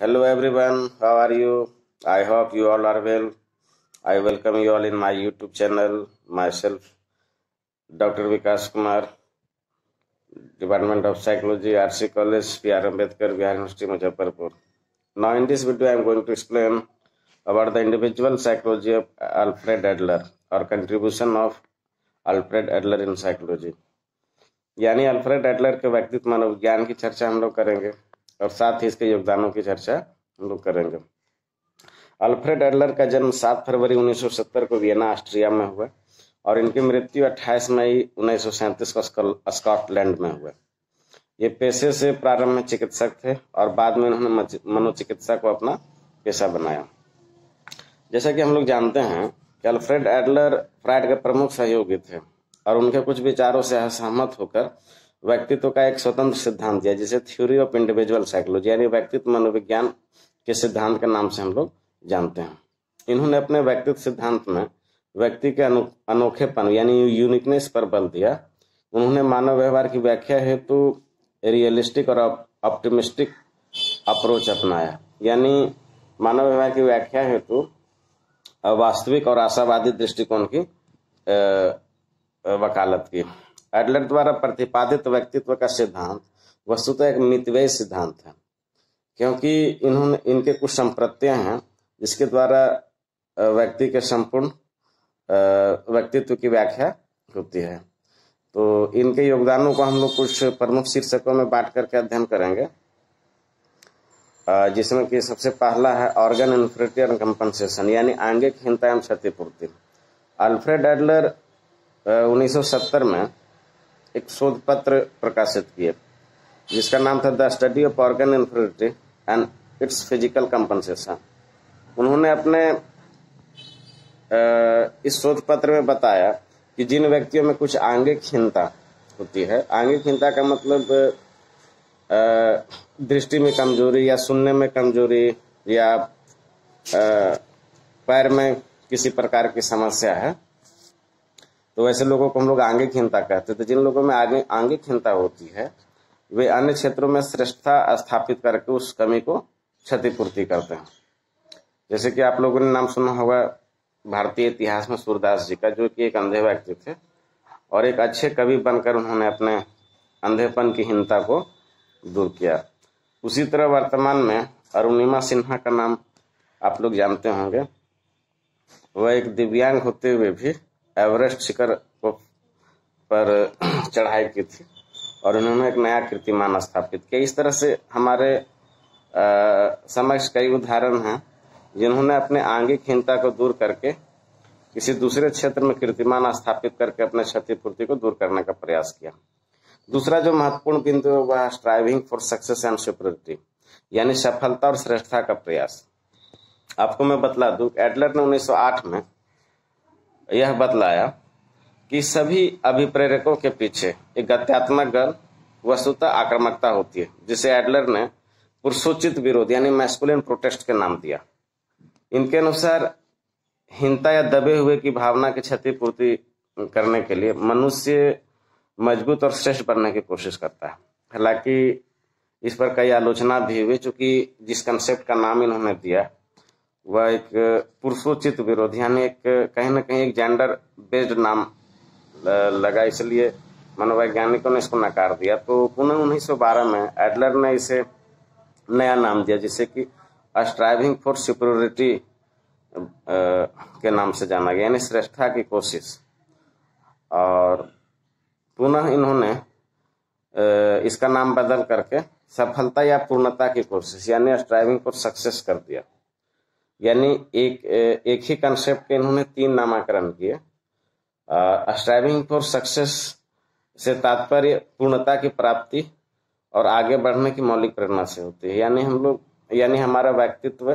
Hello everyone, how are you? I hope you all are well. I welcome you all in my YouTube channel. Myself, Dr. Vikas Kumar, Department of Psychology, RC College, PR Ambedkar, Bihar University, Muzaffarpur. Now in this video I am going to explain about the individual psychology of Alfred Adler or contribution of Alfred Adler in psychology. यानी Alfred Adler के व्यक्तित्व मनोविज्ञान की चर्चा हम लोग करेंगे और साथ ही इसके योगदानों की चर्चा हम लोग करेंगे। अल्फ्रेड एडलर का जन्म 7 फरवरी 1970 को वियना ऑस्ट्रिया में हुआ और इनकी मृत्यु 28 मई 1937 को स्कॉटलैंड में हुआ। ये पेशे से प्रारंभ में चिकित्सक थे और बाद में उन्होंने मनोचिकित्सा को अपना पेशा बनाया। जैसा कि हम लोग जानते हैं कि अल्फ्रेड एडलर फ्रायड के प्रमुख सहयोगी थे और उनके कुछ विचारों से असहमत होकर व्यक्तित्व का एक स्वतंत्र सिद्धांत दिया, जिसे थ्योरी ऑफ इंडिविजुअल साइकोलॉजी यानी व्यक्तित्व मनोविज्ञान के सिद्धांत के नाम से हम लोग जानते हैं। इन्होंने अपने व्यक्तित्व सिद्धांत में व्यक्ति के अनोखेपन यानी यूनिकनेस पर बल दिया। उन्होंने मानव व्यवहार की व्याख्या हेतु रियलिस्टिक और ऑप्टिमिस्टिक अप्रोच अपनाया, यानी मानव व्यवहार की व्याख्या हेतु वास्तविक और आशावादी दृष्टिकोण की वकालत की। एडलर द्वारा प्रतिपादित व्यक्तित्व का सिद्धांत वस्तुतः एक मितव्ययी सिद्धांत है, क्योंकि इनके कुछ संप्रत्यय हैं जिसके द्वारा व्यक्ति के संपूर्ण व्यक्तित्व की व्याख्या होती है। तो इनके योगदानों को हम लोग कुछ प्रमुख शीर्षकों में बांट करके अध्ययन करेंगे, जिसमें कि सबसे पहला है ऑर्गन इन्फिनिटी एंड कंपनसेशन यानी आंगिक हीनता एवं क्षतिपूर्ति। अल्फ्रेड एडलर 1970 में एक शोध पत्र प्रकाशित किए जिसका नाम था the study of organ infinity and it's physical compensation. उन्होंने अपने इस शोध पत्र में बताया कि जिन व्यक्तियों में कुछ आंगिक हीनता होती है, आंगिक हीनता का मतलब दृष्टि में कमजोरी या सुनने में कमजोरी या पैर में किसी प्रकार की समस्या है, तो वैसे लोगों को हम लोग आंगिक हीनता कहते हैं। तो जिन लोगों में आंगिक हीनता होती है वे अन्य क्षेत्रों में श्रेष्ठता स्थापित करके उस कमी को क्षतिपूर्ति करते हैं। जैसे कि आप लोगों ने नाम सुना होगा भारतीय इतिहास में सूरदास जी का, जो कि एक अंधे व्यक्ति थे और एक अच्छे कवि बनकर उन्होंने अपने अंधेपन की हीनता को दूर किया। उसी तरह वर्तमान में अरुणिमा सिन्हा का नाम आप लोग जानते होंगे। वह एक दिव्यांग होते हुए भी एवरेस्ट शिखर पर चढ़ाई की थी और उन्होंने एक नया कीर्तिमान स्थापित किया। इस तरह से हमारे समक्ष कई उदाहरण हैं जिन्होंने अपने आंगिक हीनता को दूर करके किसी दूसरे क्षेत्र में कीर्तिमान स्थापित करके अपने क्षतिपूर्ति को दूर करने का प्रयास किया। दूसरा जो महत्वपूर्ण बिंदु है वह striving for success and superiority यानी सफलता और श्रेष्ठता का प्रयास। आपको मैं बतला दूं, एडलर ने 1908 में यह बतलाया कि सभी अभिप्रेरकों के पीछे एक गत्यात्मक गल वस्तुतः आक्रामकता होती है, जिसे एडलर ने पुरुषोचित विरोध यानी मैस्कुलिन प्रोटेस्ट के नाम दिया। इनके अनुसार हीनता या दबे हुए की भावना की क्षतिपूर्ति करने के लिए मनुष्य मजबूत और श्रेष्ठ बनने की कोशिश करता है। हालांकि इस पर कई आलोचना भी हुई, चूंकि जिस कंसेप्ट का नाम इन्होंने दिया वह एक पुरुषोचित विरोध यानी एक कहीं ना कहीं एक जेंडर बेस्ड नाम लगा, इसलिए मनोवैज्ञानिकों ने इसको नकार दिया। तो पुनः 1912 में एडलर ने इसे नया नाम दिया, जिसे कि स्ट्राइविंग फॉर सुपीरियरिटी के नाम से जाना गया यानी श्रेष्ठता की कोशिश। और पुनः इन्होंने इसका नाम बदल करके सफलता या पूर्णता की कोशिश यानी स्ट्राइविंग फॉर सक्सेस कर दिया। यानी एक ही कंसेप्ट के इन्होंने 3 नामकरण किए। स्ट्राइविंग फॉर सक्सेस से तात्पर्य पूर्णता की प्राप्ति और आगे बढ़ने की मौलिक प्रेरणा से होती है, यानी हमारा व्यक्तित्व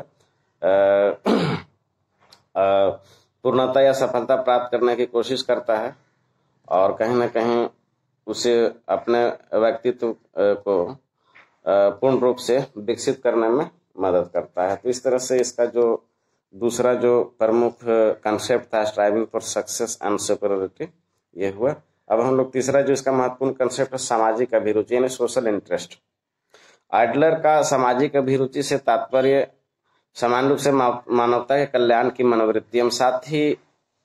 पूर्णता या सफलता प्राप्त करने की कोशिश करता है और कहीं ना कहीं उसे अपने व्यक्तित्व को पूर्ण रूप से विकसित करने में मदद करता है। तो इस तरह से इसका जो दूसरा जो प्रमुख कंसेप्ट था striving for success and superiority ये हुआ। अब हम लोग तीसरा जो इसका महत्वपूर्ण कंसेप्ट है सामाजिक अभिरुचि यानी सोशल इंटरेस्ट। एडलर का सामाजिक अभिरुचि से तात्पर्य समान रूप से मानवता के कल्याण की मनोवृत्ति एवं साथ ही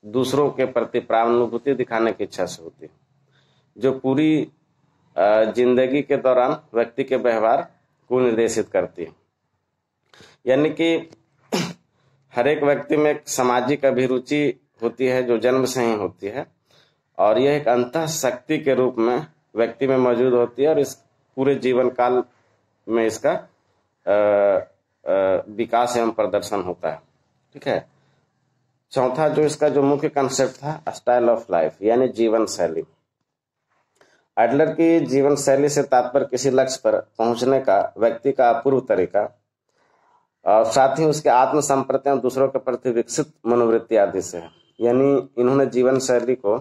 दूसरों के प्रति प्राणानुभूति दिखाने की इच्छा से होती है, जो पूरी जिंदगी के दौरान व्यक्ति के व्यवहार को निर्देशित करती है। यानी कि हर एक व्यक्ति में एक सामाजिक अभिरुचि होती है जो जन्म से ही होती है, और यह एक अंतः शक्ति के रूप में व्यक्ति में मौजूद होती है और इस पूरे जीवन काल में इसका विकास एवं प्रदर्शन होता है। ठीक है। चौथा जो इसका जो मुख्य कंसेप्ट था, स्टाइल ऑफ लाइफ यानी जीवन शैली। एडलर की जीवन शैली से तात्पर्य किसी लक्ष्य पर पहुंचने का व्यक्ति का अपूर्व तरीका और साथ ही उसके आत्म संप्रति और दूसरों के प्रति विकसित मनोवृत्ति आदि से है। यानी इन्होंने जीवन शैली को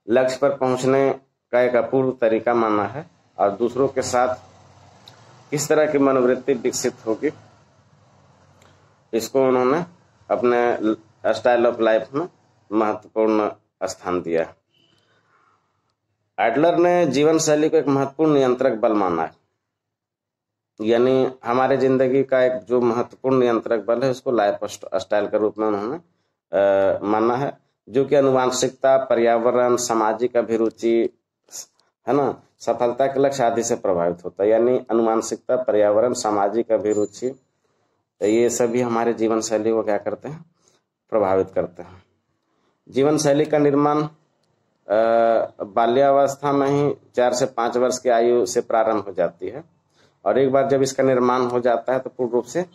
लक्ष्य पर पहुंचने का एक अपूर्व तरीका माना है और दूसरों के साथ किस तरह की मनोवृत्ति विकसित होगी इसको उन्होंने अपने स्टाइल ऑफ लाइफ में महत्वपूर्ण स्थान दिया है। एडलर ने जीवन शैली को एक महत्वपूर्ण नियंत्रक बल माना है, यानी हमारे जिंदगी का एक जो महत्वपूर्ण नियंत्रक बल है उसको लाइफ स्टाइल के रूप में उन्होंने माना है, जो कि आनुवांशिकता, पर्यावरण, सामाजिक अभिरुचि है ना, सफलता के लक्ष्य आदि से प्रभावित होता है। यानी आनुवांशिकता, पर्यावरण, सामाजिक अभिरुचि ये सभी हमारे जीवन शैली को क्या करते हैं, प्रभावित करते हैं। जीवन शैली का निर्माण बाल्यावस्था में ही 4 से 5 वर्ष की आयु से प्रारंभ हो जाती है और एक बार जब इसका निर्माण हो जाता है तो पूर्ण रूप से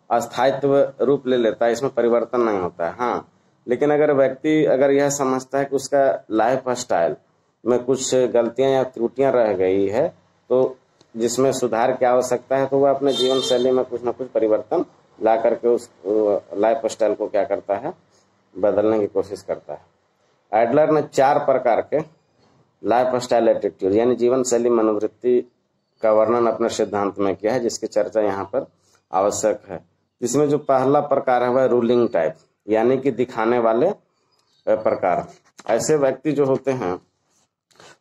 अस्थायित्व रूप ले लेता है, इसमें परिवर्तन नहीं होता है। हाँ, लेकिन अगर व्यक्ति अगर यह समझता है कि उसका लाइफ स्टाइल में कुछ गलतियां या त्रुटियां रह गई है तो जिसमें सुधार की आवश्यकता है, तो वह अपने जीवन शैली में कुछ न कुछ परिवर्तन ला करके उस लाइफ स्टाइल को क्या करता है, बदलने की कोशिश करता है। एडलर ने 4 प्रकार के लाइफ स्टाइल एटीट्यूड यानी जीवन शैली मनोवृत्ति का वर्णन अपने सिद्धांत में किया है, जिसकी चर्चा यहाँ पर आवश्यक है। इसमें जो पहला प्रकार है वह रूलिंग टाइप यानी कि दिखाने वाले प्रकार। ऐसे व्यक्ति जो होते हैं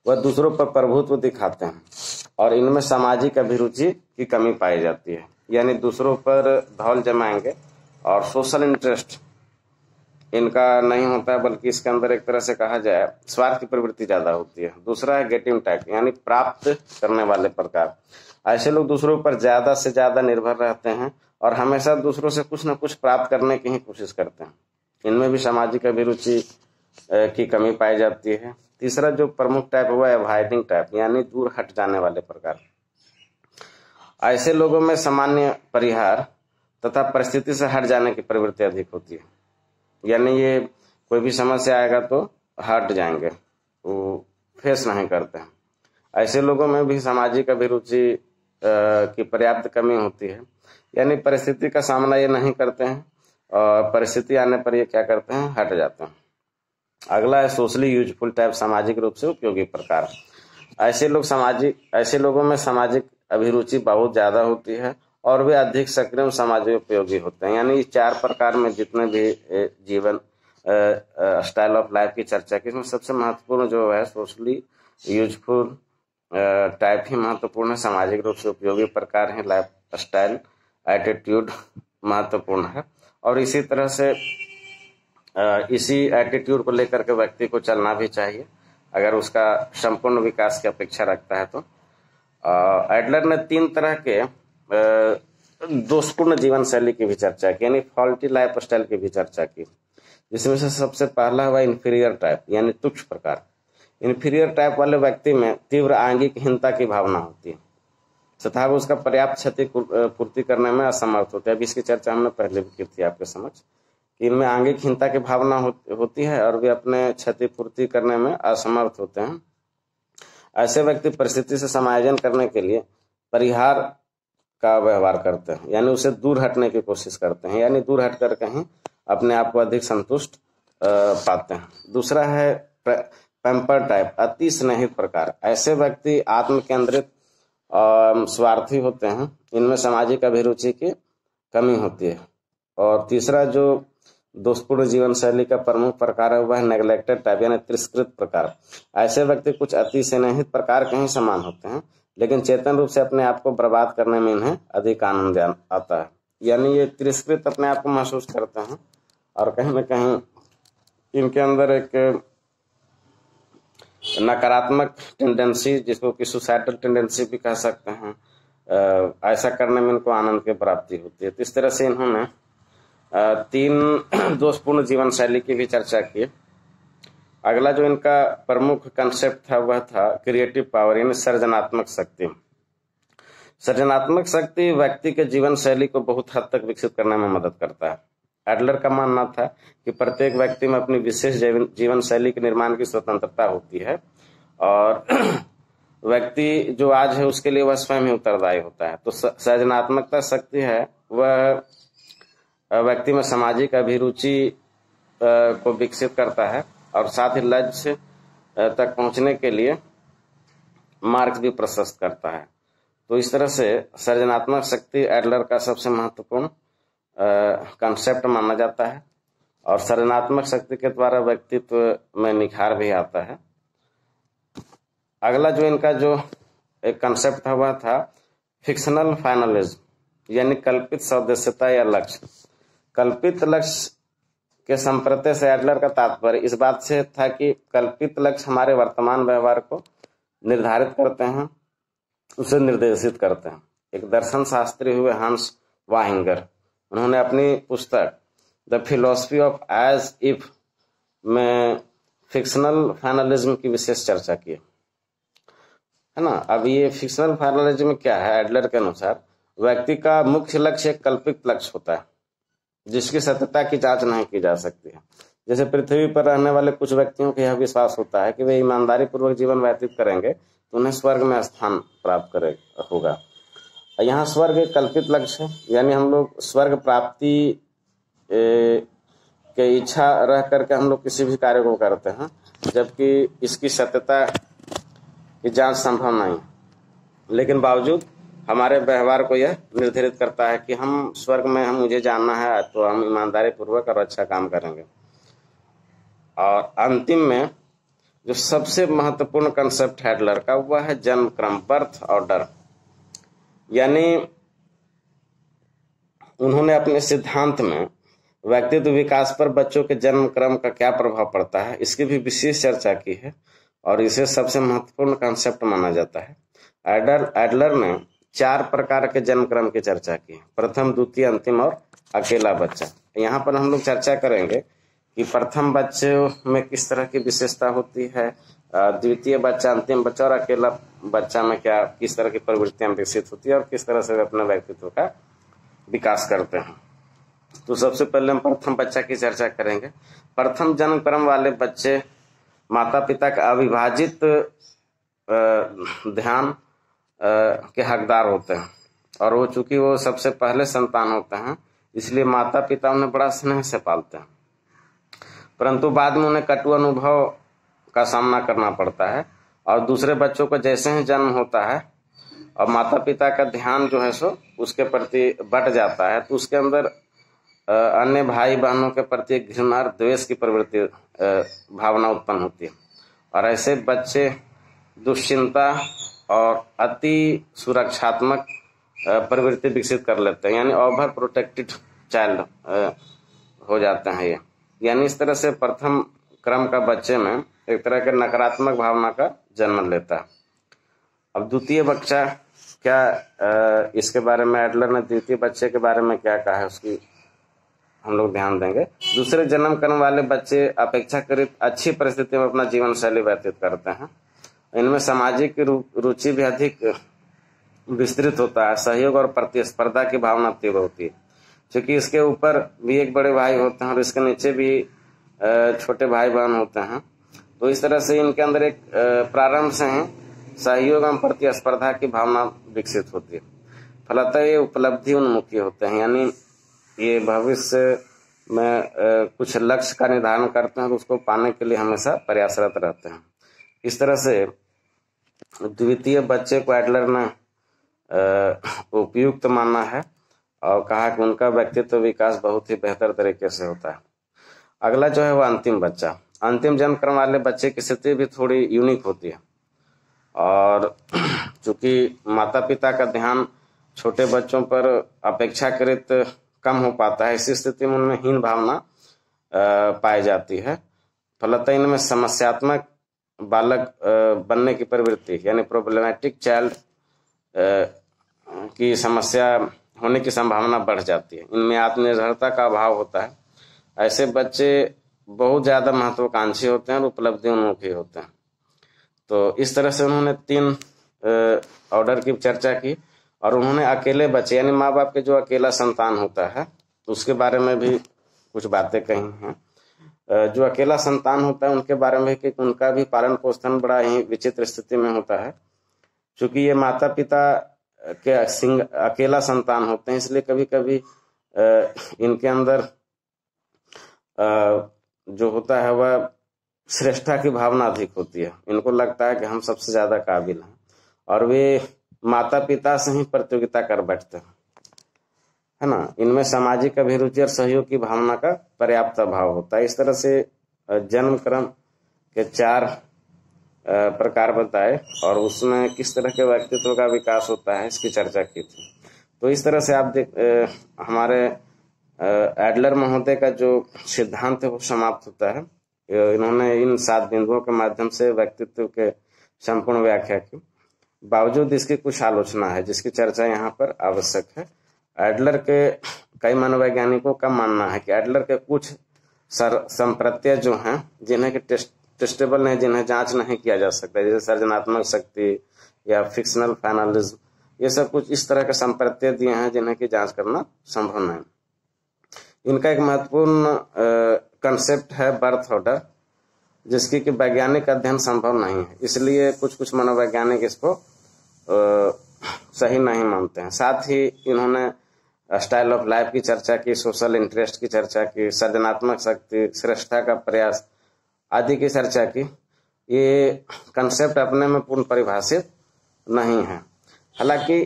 वह दूसरों पर प्रभुत्व दिखाते हैं और इनमें सामाजिक अभिरुचि की कमी पाई जाती है, यानी दूसरों पर धौल जमाएंगे और सोशल इंटरेस्ट इनका नहीं होता है, बल्कि इसके अंदर एक तरह से कहा जाए स्वार्थ की प्रवृत्ति ज्यादा होती है। दूसरा है गेटिंग टाइप यानी प्राप्त करने वाले प्रकार। ऐसे लोग दूसरों पर ज्यादा से ज्यादा निर्भर रहते हैं और हमेशा दूसरों से कुछ न कुछ प्राप्त करने की ही कोशिश करते हैं। इनमें भी सामाजिक अभिरुचि की कमी पाई जाती है। तीसरा जो प्रमुख टाइप हुआ है अवॉइडिंग टाइप यानी दूर हट जाने वाले प्रकार। ऐसे लोगों में सामान्य परिहार तथा परिस्थिति से हट जाने की प्रवृत्ति अधिक होती है, यानी ये कोई भी समस्या आएगा तो हट जाएंगे, वो फेस नहीं करते हैं। ऐसे लोगों में भी सामाजिक अभिरुचि की पर्याप्त कमी होती है, यानी परिस्थिति का सामना ये नहीं करते हैं और परिस्थिति आने पर ये क्या करते हैं, हट जाते हैं। अगला है सोशली यूजफुल टाइप सामाजिक रूप से उपयोगी प्रकार। ऐसे लोगों में सामाजिक अभिरुचि बहुत ज्यादा होती है और वे अधिक सक्रिय और समाज उपयोगी होते हैं। यानी 4 प्रकार में जितने भी जीवन स्टाइल ऑफ लाइफ की चर्चा की, इसमें सबसे महत्वपूर्ण जो है सोशली यूजफुल टाइप ही महत्वपूर्ण है, सामाजिक रूप से उपयोगी प्रकार है, लाइफ स्टाइल एटीट्यूड महत्वपूर्ण है। और इसी तरह से इसी एटीट्यूड को लेकर के व्यक्ति को चलना भी चाहिए अगर उसका संपूर्ण विकास की अपेक्षा रखता है। तो एडलर ने 3 तरह के दोषपूर्ण जीवन शैली की भी चर्चा की, यानी फॉल्टी लाइफ स्टाइल की भी चर्चा की, जिसमें से सबसे पहला हुआ इंफीरियर टाइप यानी तुच्छ प्रकार। इंफीरियर टाइप वाले व्यक्ति में तीव्र आंगिक हीनता की भावना होती है तथा वो उसका पर्याप्त क्षति पूर्ति करने में असमर्थ होते हैं। अब इसकी चर्चा हमने पहले भी की थी आपके समझ कि इनमें आंगिक हीनता की भावना होती है और वे अपने क्षतिपूर्ति करने में असमर्थ होते हैं। ऐसे व्यक्ति परिस्थिति से समायोजन करने के लिए परिहार का व्यवहार करते हैं, यानी उसे दूर हटने की कोशिश करते हैं, यानी दूर हट कर कहीं अपने आप को अधिक संतुष्ट पाते हैं। दूसरा है पैम्पर टाइप अति स्नेहित प्रकार। ऐसे व्यक्ति आत्म केंद्रित स्वार्थी होते हैं, इनमें सामाजिक अभिरुचि की कमी होती है। और तीसरा जो दोषपूर्ण जीवन शैली का प्रमुख प्रकार है वह है नेग्लेक्टेड टाइप यानी तिरस्कृत प्रकार। ऐसे व्यक्ति कुछ अति स्नेहित प्रकार के ही समान होते हैं लेकिन चेतन रूप से अपने आप को बर्बाद करने में इन्हें अधिक आनंद आता है। यानी ये तिरस्कृत अपने आप को महसूस करते हैं और कहीं न कहीं इनके अंदर एक नकारात्मक टेंडेंसी, जिसको कि सुसाइडल टेंडेंसी भी कह सकते हैं, ऐसा करने में इनको आनंद की प्राप्ति होती है। तो इस तरह से इन्होंने 3 दोषपूर्ण जीवन शैली की भी चर्चा की। अगला जो इनका प्रमुख कंसेप्ट था वह था क्रिएटिव पावर, यानी सृजनात्मक शक्ति। सृजनात्मक शक्ति व्यक्ति के जीवन शैली को बहुत हद तक विकसित करने में मदद करता है। एडलर का मानना था कि प्रत्येक व्यक्ति में अपनी विशेष जीवन शैली के निर्माण की स्वतंत्रता होती है और व्यक्ति जो आज है उसके लिए वह स्वयं ही उत्तरदायी होता है। तो सृजनात्मकता शक्ति है वह व्यक्ति में सामाजिक अभिरुचि को विकसित करता है और साथ ही लक्ष्य तक पहुंचने के लिए मार्ग भी प्रशस्त करता है। तो इस तरह से सृजनात्मक शक्ति एडलर का सबसे महत्वपूर्ण कंसेप्ट माना जाता है और सृजनात्मक शक्ति के द्वारा व्यक्तित्व में निखार भी आता है। अगला जो इनका जो एक कंसेप्ट था वह था फिक्शनल फाइनलिज्म, यानी कल्पित सदस्यता या लक्ष्य। कल्पित लक्ष्य के संप्रत्यय से एडलर का तात्पर्य इस बात से था कि कल्पित लक्ष्य हमारे वर्तमान व्यवहार को निर्धारित करते हैं, उसे निर्देशित करते हैं। एक दर्शन शास्त्री हुए हंस वाहिंगर, उन्होंने अपनी पुस्तक the philosophy of as if में फिक्शनल फाइनलिज्म की विशेष चर्चा की है ना। अब ये फिक्शनल फाइनलिज्म क्या है? एडलर के अनुसार व्यक्ति का मुख्य लक्ष्य एक कल्पित लक्ष्य होता है जिसकी सत्यता की जांच नहीं की जा सकती है। जैसे पृथ्वी पर रहने वाले कुछ व्यक्तियों को यह विश्वास होता है कि वे ईमानदारी पूर्वक जीवन व्यतीत करेंगे तो उन्हें स्वर्ग में स्थान प्राप्त होगा। यहाँ स्वर्ग एक कल्पित लक्ष्य है, यानी हम लोग स्वर्ग प्राप्ति के इच्छा रह करके हम लोग किसी भी कार्य को करते हैं, जबकि इसकी सत्यता की जांच संभव नहीं। लेकिन बावजूद हमारे व्यवहार को यह निर्धारित करता है कि हम स्वर्ग में मुझे जानना है तो हम ईमानदारी पूर्वक और अच्छा काम करेंगे। और अंतिम में जो सबसे महत्वपूर्ण कंसेप्ट है एडलर का वह है जन्म क्रम, बर्थ ऑर्डर। यानी उन्होंने अपने सिद्धांत में व्यक्तित्व विकास पर बच्चों के जन्म क्रम का क्या प्रभाव पड़ता है इसकी भी विशेष चर्चा की है और इसे सबसे महत्वपूर्ण कंसेप्ट माना जाता है। एडलर ने 4 प्रकार के जन्म क्रम की चर्चा की, प्रथम, द्वितीय, अंतिम और अकेला बच्चा। यहाँ पर हम लोग चर्चा करेंगे कि प्रथम बच्चे में किस तरह की विशेषता होती है, द्वितीय बच्चा, अंतिम बच्चा और अकेला बच्चा में क्या किस तरह की प्रवृत्तियां विकसित होती है और किस तरह से वे अपने व्यक्तित्व का विकास करते हैं। तो सबसे पहले हम प्रथम बच्चा की चर्चा करेंगे। प्रथम जन्म क्रम वाले बच्चे माता पिता का अविभाजित ध्यान के हकदार होते हैं और वो चूंकि वो सबसे पहले संतान होते हैं इसलिए माता पिता उन्हें बड़ा स्नेह से पालते हैं, परंतु बाद में उन्हें कटु अनुभव का सामना करना पड़ता है और दूसरे बच्चों को जैसे ही जन्म होता है और माता पिता का ध्यान जो है सो उसके प्रति बढ़ जाता है तो उसके अंदर अन्य भाई बहनों के प्रति घृणा और द्वेष की प्रवृत्ति भावना उत्पन्न होती है और ऐसे बच्चे दुश्चिंता और अति सुरक्षात्मक प्रवृत्ति विकसित कर लेते हैं, यानी ओवर प्रोटेक्टेड चाइल्ड हो जाते हैं ये। यानी इस तरह से प्रथम क्रम का बच्चे में एक तरह के नकारात्मक भावना का जन्म लेता है। अब द्वितीय बच्चा क्या, इसके बारे में एडलर ने द्वितीय बच्चे के बारे में क्या कहा है उसकी हम लोग ध्यान देंगे। दूसरे जन्म क्रम वाले बच्चे अपेक्षाकृत अच्छी परिस्थिति में अपना जीवन शैली व्यतीत करते हैं। इनमें सामाजिक रुचि भी अधिक विस्तृत होता है, सहयोग और प्रतिस्पर्धा की भावना तीव्र होती है। क्योंकि इसके ऊपर भी एक बड़े भाई होते हैं और इसके नीचे भी छोटे भाई बहन होते हैं, तो इस तरह से इनके अंदर एक प्रारंभ से ही सहयोग एवं प्रतिस्पर्धा की भावना विकसित होती है। फलतः ये उपलब्धि उन्मुखी होते हैं, यानी ये भविष्य में कुछ लक्ष्य का निर्धारण करते हैं और उसको पाने के लिए हमेशा प्रयासरत रहते हैं। इस तरह से द्वितीय बच्चे को एडलर ने उपयुक्त माना है और कहा कि उनका व्यक्तित्व विकास बहुत ही बेहतर तरीके से होता है। अगला जो है वो अंतिम बच्चा। अंतिम जन्म क्रम वाले बच्चे की स्थिति भी थोड़ी यूनिक होती है और चूंकि माता पिता का ध्यान छोटे बच्चों पर अपेक्षाकृत कम हो पाता है, इसी स्थिति में उनमें हीन भावना पाई जाती है। फलतः इनमें समस्यात्मक बालक बनने की प्रवृत्ति यानी प्रॉब्लमेटिक चाइल्ड की समस्या होने की संभावना बढ़ जाती है। इनमें आत्मनिर्भरता का अभाव होता है। ऐसे बच्चे बहुत ज्यादा महत्वाकांक्षी होते हैं और उपलब्धि उन्मुखी होते हैं। तो इस तरह से उन्होंने 3 ऑर्डर की चर्चा की और उन्होंने अकेले बच्चे यानी माँ बाप के जो अकेला संतान होता है तो उसके बारे में भी कुछ बातें कही हैं। जो अकेला संतान होता है उनके बारे में कि उनका भी पालन पोषण बड़ा ही विचित्र स्थिति में होता है। क्योंकि ये माता पिता के अकेला संतान होते हैं, इसलिए कभी कभी इनके अंदर जो होता है वह श्रेष्ठता की भावना अधिक होती है। इनको लगता है कि हम सबसे ज्यादा काबिल हैं और वे माता पिता से ही प्रतियोगिता कर बैठते हैं, है ना। इनमें सामाजिक अभिरुचि और सहयोग की भावना का पर्याप्त अभाव होता है। इस तरह से जन्म क्रम के 4 प्रकार बताए और उसमें किस तरह के व्यक्तित्व का विकास होता है इसकी चर्चा की थी। तो इस तरह से आप हमारे एडलर महोदय का जो सिद्धांत है वो समाप्त होता है। इन्होंने इन 7 बिंदुओं के माध्यम से व्यक्तित्व के संपूर्ण व्याख्या की। बावजूद इसकी कुछ आलोचना है जिसकी चर्चा यहाँ पर आवश्यक है। एडलर के कई मनोवैज्ञानिकों का मानना है कि एडलर के कुछ संप्रत्यय जो हैं जिन्हें टेस्टेबल नहीं, जिन्हें जांच नहीं किया जा सकता, जैसे सर्जनात्मक शक्ति या फिक्शनल फाइनलिज्म, ये सब कुछ इस तरह के संप्रत्यय दिए हैं जिन्हें की जांच करना संभव नहीं। इनका एक महत्वपूर्ण कंसेप्ट है बर्थ ऑर्डर, जिसकी कि वैज्ञानिक अध्ययन संभव नहीं है, इसलिए कुछ मनोवैज्ञानिक इसको सही नहीं मानते हैं। साथ ही इन्होंने स्टाइल ऑफ लाइफ की चर्चा की, सोशल इंटरेस्ट की चर्चा की, सर्जनात्मक शक्ति, श्रेष्ठता का प्रयास आदि की चर्चा की। ये कंसेप्ट अपने में पूर्ण परिभाषित नहीं है। हालांकि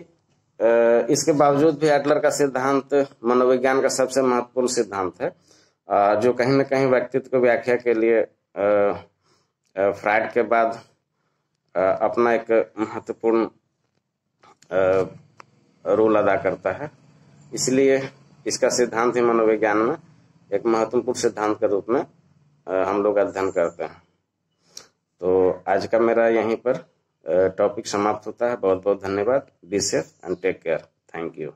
इसके बावजूद भी एडलर का सिद्धांत मनोविज्ञान का सबसे महत्वपूर्ण सिद्धांत है, जो कहीं न कहीं व्यक्तित्व की व्याख्या के लिए फ्राइड के बाद अपना एक महत्वपूर्ण रोल अदा करता है। इसलिए इसका सिद्धांत ही मनोविज्ञान में एक महत्वपूर्ण सिद्धांत के रूप में हम लोग अध्ययन करते हैं। तो आज का मेरा यहीं पर टॉपिक समाप्त होता है। बहुत बहुत धन्यवाद। Be safe and take care. Thank you.